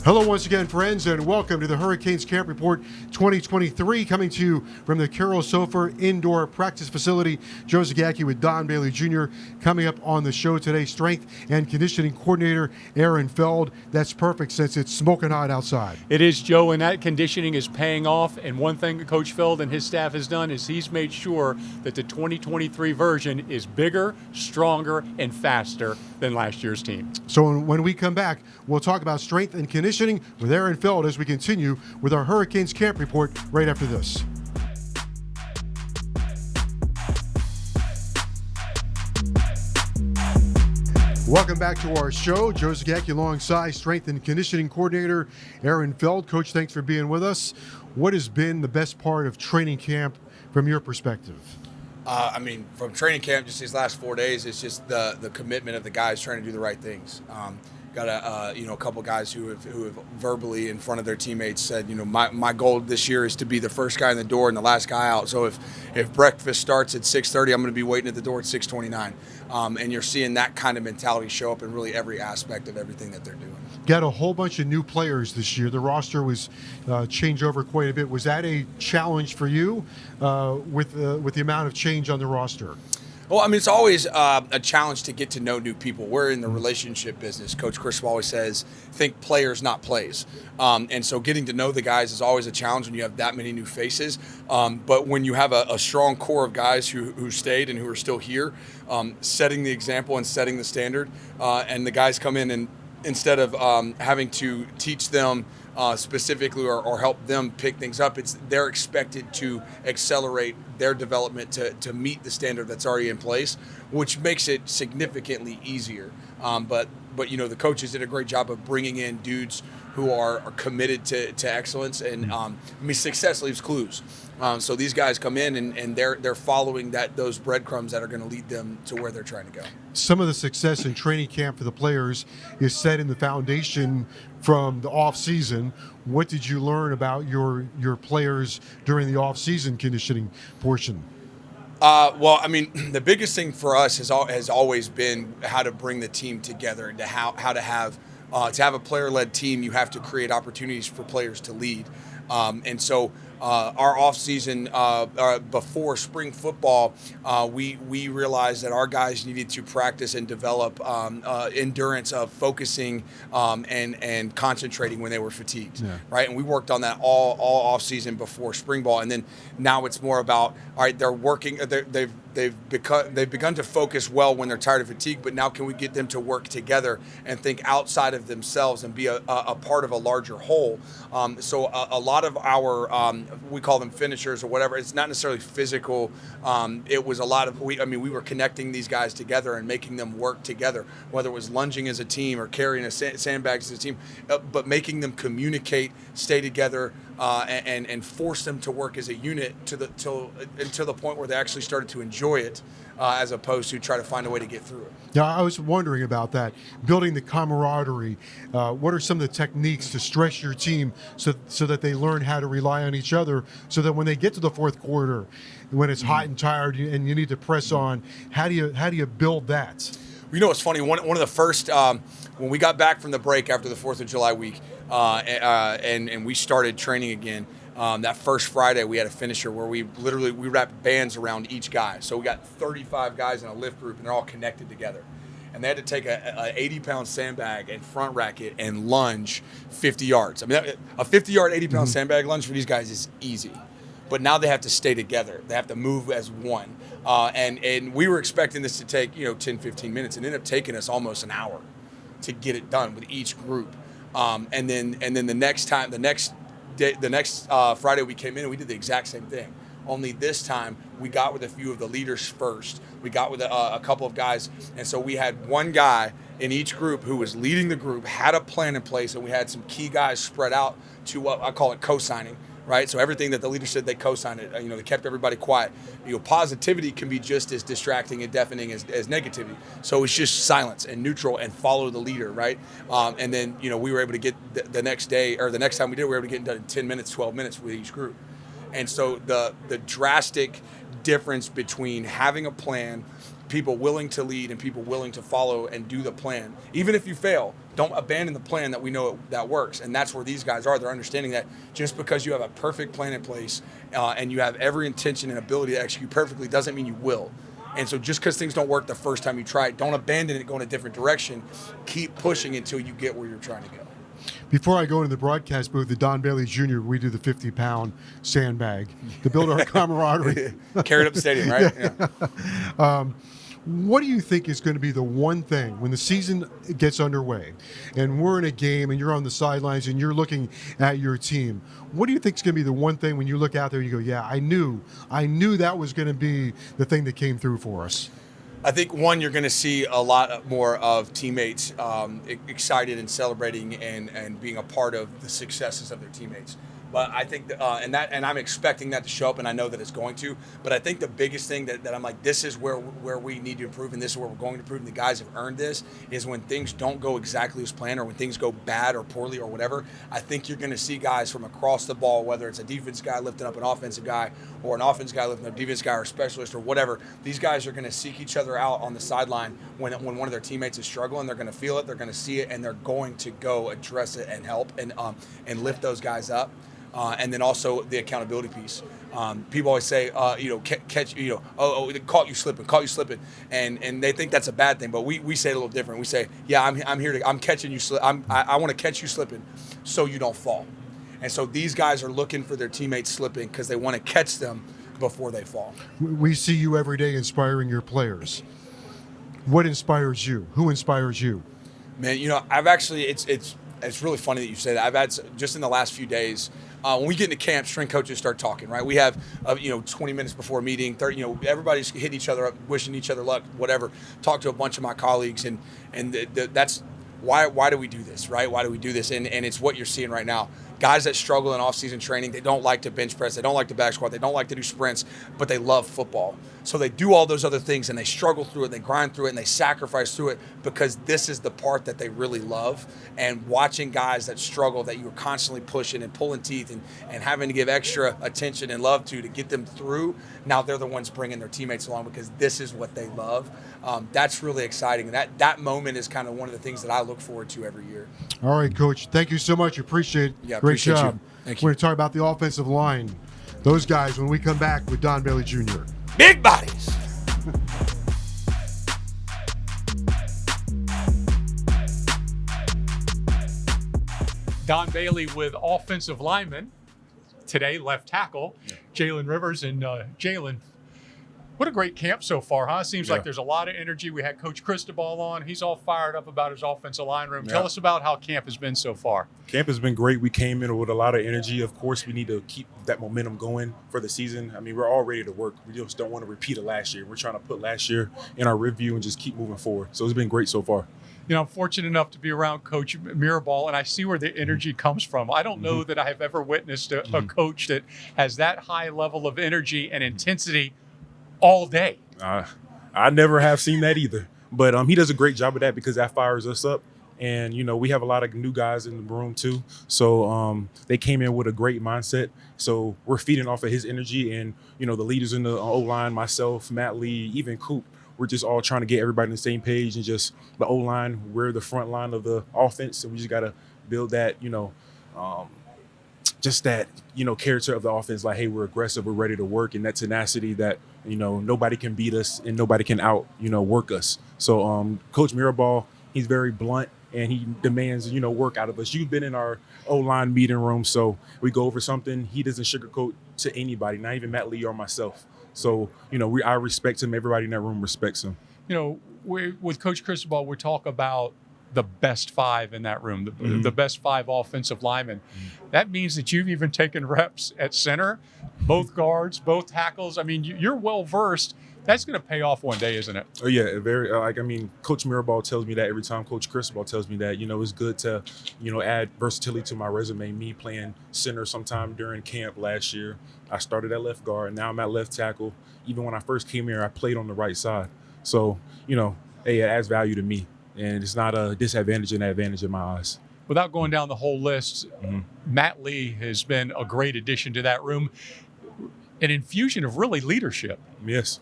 Hello once again, friends, and welcome to the Hurricanes Camp Report 2023, coming to you from the Carroll Sofer Indoor Practice Facility. Joe Zagacki with Don Bailey Jr. Coming up on the show today, Strength and Conditioning Coordinator Aaron Feld. That's perfect since it's smoking hot outside. It is, Joe, and that conditioning is paying off. And one thing that Coach Feld and his staff has done is he's made sure that the 2023 version is bigger, stronger, and faster than last year's team. So when we come back, we'll talk about strength and conditioning with Aaron Feld as we continue with our Hurricanes Camp Report right after this. Welcome back to our show. Joe Zagacki alongside Strength and Conditioning Coordinator Aaron Feld. Coach, thanks for being with us. What has been the best part of training camp from your perspective? From training camp, just these last 4 days, it's just the commitment of the guys trying to do the right things. Got a couple guys who have verbally in front of their teammates said, my goal this year is to be the first guy in the door and the last guy out. So if breakfast starts at 6:30, I'm going to be waiting at the door at 6:29. And you're seeing that kind of mentality show up in really every aspect of everything that they're doing. Got a whole bunch of new players this year. The roster was changed over quite a bit. Was that a challenge for you with the amount of change on the roster? Well, it's always a challenge to get to know new people. We're in the relationship business. Coach Chris always says, think players, not plays. And so getting to know the guys is always a challenge when you have that many new faces. But when you have a strong core of guys who stayed and who are still here, setting the example and setting the standard, and the guys come in and instead of having to teach them specifically or help them pick things up, they're expected to accelerate their development to meet the standard that's already in place, which makes it significantly easier. But the coaches did a great job of bringing in dudes who are committed to excellence, and success leaves clues. So these guys come in and they're following those breadcrumbs that are going to lead them to where they're trying to go. Some of the success in training camp for the players is set in the foundation from the off season. What did you learn about your players during the off season conditioning portion? The biggest thing for us has always been how to bring the team together and how to have a player-led team. You have to create opportunities for players to lead. Our off-season, before spring football, we realized that our guys needed to practice and develop endurance of focusing and concentrating when they were fatigued, right? And we worked on that all off-season before spring ball, and then now it's more about, all right, they're working. They've begun to focus well when they're tired of fatigue, but now can we get them to work together and think outside of themselves and be a part of a larger whole? So a lot of our we call them finishers or whatever. It's not necessarily physical. It was a lot of we were connecting these guys together and making them work together, whether it was lunging as a team or carrying a sandbags as a team, but making them communicate, stay together, and force them to work as a unit until the point where they actually started to enjoy it, as opposed to try to find a way to get through it. Yeah, I was wondering about that, building the camaraderie. What are some of the techniques to stress your team so that they learn how to rely on each other, so that when they get to the fourth quarter, when it's hot and tired and you need to press on, how do you build that? It's funny. One of the first when we got back from the break after the 4th of July week, and we started training again. That first Friday, we had a finisher where we wrapped bands around each guy. So we got 35 guys in a lift group, and they're all connected together. And they had to take a 80-pound sandbag and front rack it and lunge 50 yards. A 50-yard, 80-pound sandbag lunge for these guys is easy. But now they have to stay together. They have to move as one. And we were expecting this to take 10, 15 minutes. It ended up taking us almost an hour to get it done with each group. And then the next Friday we came in and we did the exact same thing. Only this time we got with a few of the leaders first. We got with a couple of guys, and so we had one guy in each group who was leading the group, had a plan in place, and we had some key guys spread out to what I call it co-signing, right? So everything that the leader said, they co-signed it. They kept everybody quiet. Positivity can be just as distracting and deafening as negativity. So it's just silence and neutral and follow the leader, right? And then we were able to get the next day, or the next time we did, we were able to get it done in 10 minutes, 12 minutes with each group. And so the drastic difference between having a plan, people willing to lead and people willing to follow and do the plan. Even if you fail, don't abandon the plan that we know that works. And that's where these guys are. They're understanding that just because you have a perfect plan in place and you have every intention and ability to execute perfectly doesn't mean you will. And so just because things don't work the first time you try it, don't abandon it, go in a different direction. Keep pushing until you get where you're trying to go. Before I go into the broadcast booth, the Don Bailey Jr., we do the 50-pound sandbag to build our camaraderie. Carried up the stadium, right? Yeah. What do you think is going to be the one thing when the season gets underway and we're in a game and you're on the sidelines and you're looking at your team? What do you think is going to be the one thing when you look out there and you go, yeah, I knew that was going to be the thing that came through for us? I think, one, you're going to see a lot more of teammates excited and celebrating and being a part of the successes of their teammates. But I think, and I'm expecting that to show up, and I know that it's going to. But I think the biggest thing that I'm like, this is where we need to improve, and this is where we're going to improve, and the guys have earned this, is when things don't go exactly as planned or when things go bad or poorly or whatever. I think you're going to see guys from across the ball, whether it's a defense guy lifting up an offensive guy or an offense guy lifting up a defense guy or a specialist or whatever. These guys are going to seek each other out on the sideline when one of their teammates is struggling. They're going to feel it, they're going to see it, and they're going to go address it and help and lift those guys up. And then also the accountability piece. People always say, catch, they caught you slipping, and they think that's a bad thing. But we say it a little different. We say, yeah, I'm catching you I want to catch you slipping, so you don't fall. And so these guys are looking for their teammates slipping because they want to catch them before they fall. We see you every day inspiring your players. What inspires you? Who inspires you? Man, I've actually it's really funny that you say that. I've had just in the last few days. When we get into camp, strength coaches start talking, right? We have, 20 minutes before a meeting, 30, everybody's hitting each other up, wishing each other luck, whatever. Talk to a bunch of my colleagues, and that's why do we do this, right? Why do we do this? And it's what you're seeing right now. Guys that struggle in off-season training, they don't like to bench press, they don't like to back squat, they don't like to do sprints, but they love football. So they do all those other things, and they struggle through it, they grind through it, and they sacrifice through it because this is the part that they really love. And watching guys that struggle, that you're constantly pushing and pulling teeth and having to give extra attention and love to get them through, now they're the ones bringing their teammates along because this is what they love. That's really exciting. And that moment is kind of one of the things that I look forward to every year. All right, Coach. Thank you so much. Appreciate it. Yeah, Great appreciate job. you. Thank you. We're going to talk about the offensive line. Those guys when we come back with Don Bailey Jr. Big bodies. Don Bailey with offensive lineman, today left tackle, Jalen Rivers. And Jalen, what a great camp so far, huh? Seems like there's a lot of energy. We had Coach Cristobal on. He's all fired up about his offensive line room. Tell us about how camp has been so far. Camp has been great. We came in with a lot of energy. Of course, we need to keep that momentum going for the season. I mean, we're all ready to work. We just don't want to repeat it last year. We're trying to put last year in our review and just keep moving forward. So it's been great so far. I'm fortunate enough to be around Coach Mirabal, and I see where the energy comes from. I don't know that I have ever witnessed a coach that has that high level of energy and intensity all day. I never have seen that either. But he does a great job of that because that fires us up. And, we have a lot of new guys in the room too. So they came in with a great mindset. So we're feeding off of his energy. And, the leaders in the O-line, myself, Matt Lee, even Coop, we're just all trying to get everybody on the same page. And just the O-line, we're the front line of the offense. And we just got to build that, just that, character of the offense. Like, hey, we're aggressive, we're ready to work. And that tenacity that, nobody can beat us and nobody can work us. So Coach Mirabal, he's very blunt. And he demands, work out of us. You've been in our O-line meeting room, so we go over something. He doesn't sugarcoat to anybody, not even Matt Lee or myself. So, I respect him. Everybody in that room respects him. With Coach Cristobal, we talk about the best five in that room, the best five offensive linemen. That means that you've even taken reps at center, both guards, both tackles. I mean, you're well-versed. That's going to pay off one day, isn't it? Oh, yeah. Very. Coach Mirabal tells me that every time. Coach Cristobal tells me that, it's good to, add versatility to my resume. Me playing center sometime during camp last year. I started at left guard. Now I'm at left tackle. Even when I first came here, I played on the right side. So, hey, it adds value to me. And it's not a disadvantage and advantage in my eyes. Without going down the whole list, Matt Lee has been a great addition to that room. an infusion of really leadership. Yes.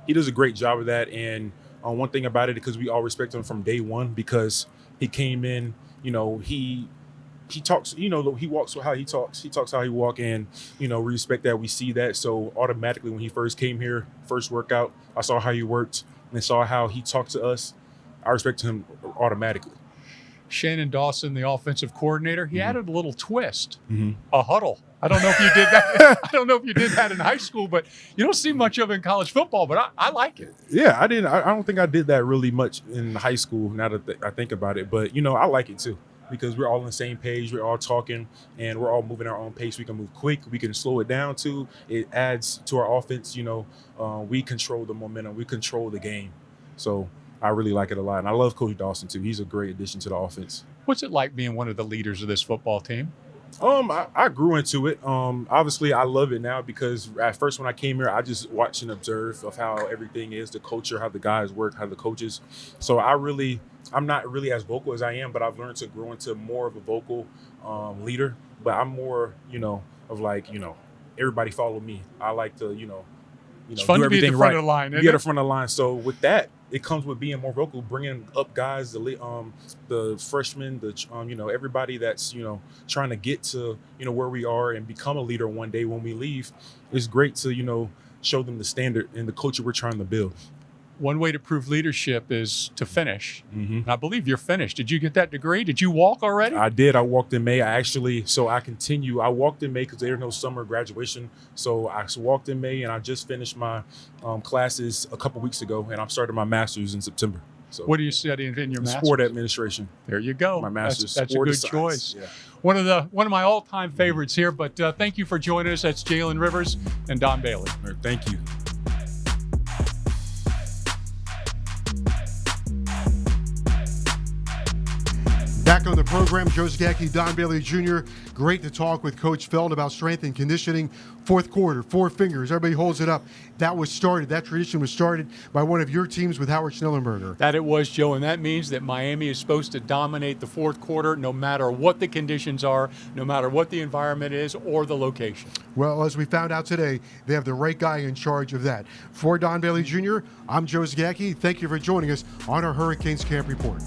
He does a great job of that. And one thing about it, because we all respect him from day one, because he came in, he talks, he walks how he talks. He talks how he walk, and, we respect that. We see that. So automatically when he first came here, first workout, I saw how he worked and saw how he talked to us. I respect him automatically. Shannon Dawson, the offensive coordinator, he added a little twist, Mm-hmm. a huddle. I don't know if you did that. I don't know if you did that in high school, but you don't see much of it in college football. But I like it. Yeah, I didn't. I don't think I did that really much in high school. Now that I think about it, but I like it too, because we're all on the same page. We're all talking, and we're all moving our own pace. We can move quick. We can slow it down too. It adds to our offense. We control the momentum. We control the game. So I really like it a lot, and I love Coach Dawson too. He's a great addition to the offense. What's it like being one of the leaders of this football team? I grew into it. Obviously, I love it now, because at first when I came here, I just watched and observed of how everything is, the culture, how the guys work, how the coaches. So I'm not really as vocal as I am, but I've learned to grow into more of a vocal leader. But I'm more, of like, everybody follow me. I like to, It's fun do to be at everything the front right. of the line, isn't Be at it? the front of the line. So with that, it comes with being more vocal, bringing up guys, the freshmen, everybody that's trying to get to where we are and become a leader one day when we leave. It's great to show them the standard and the culture we're trying to build. One way to prove leadership is to finish. Mm-hmm. And I believe you're finished. Did you get that degree? Did you walk already? I did. I walked in May. I walked in May because there's no summer graduation. So I walked in May, and I just finished my classes a couple weeks ago, and I'm starting my master's in September. So What are you studying in your master's? sport administration. There you go. My master's. That's a sport good science. choice. Yeah. One of my all-time favorites here. But thank you for joining us. That's Jalen Rivers and Don Bailey. All right, thank you. Back on the program, Joe Zagacki, Don Bailey Jr. Great to talk with Coach Feld about strength and conditioning. Fourth quarter, four fingers, everybody holds it up. That tradition was started by one of your teams with Howard Schnellenberger. That it was, Joe, and that means that Miami is supposed to dominate the fourth quarter no matter what the conditions are, no matter what the environment is or the location. Well, as we found out today, they have the right guy in charge of that. For Don Bailey Jr., I'm Joe Zagacki. Thank you for joining us on our Hurricanes Camp Report.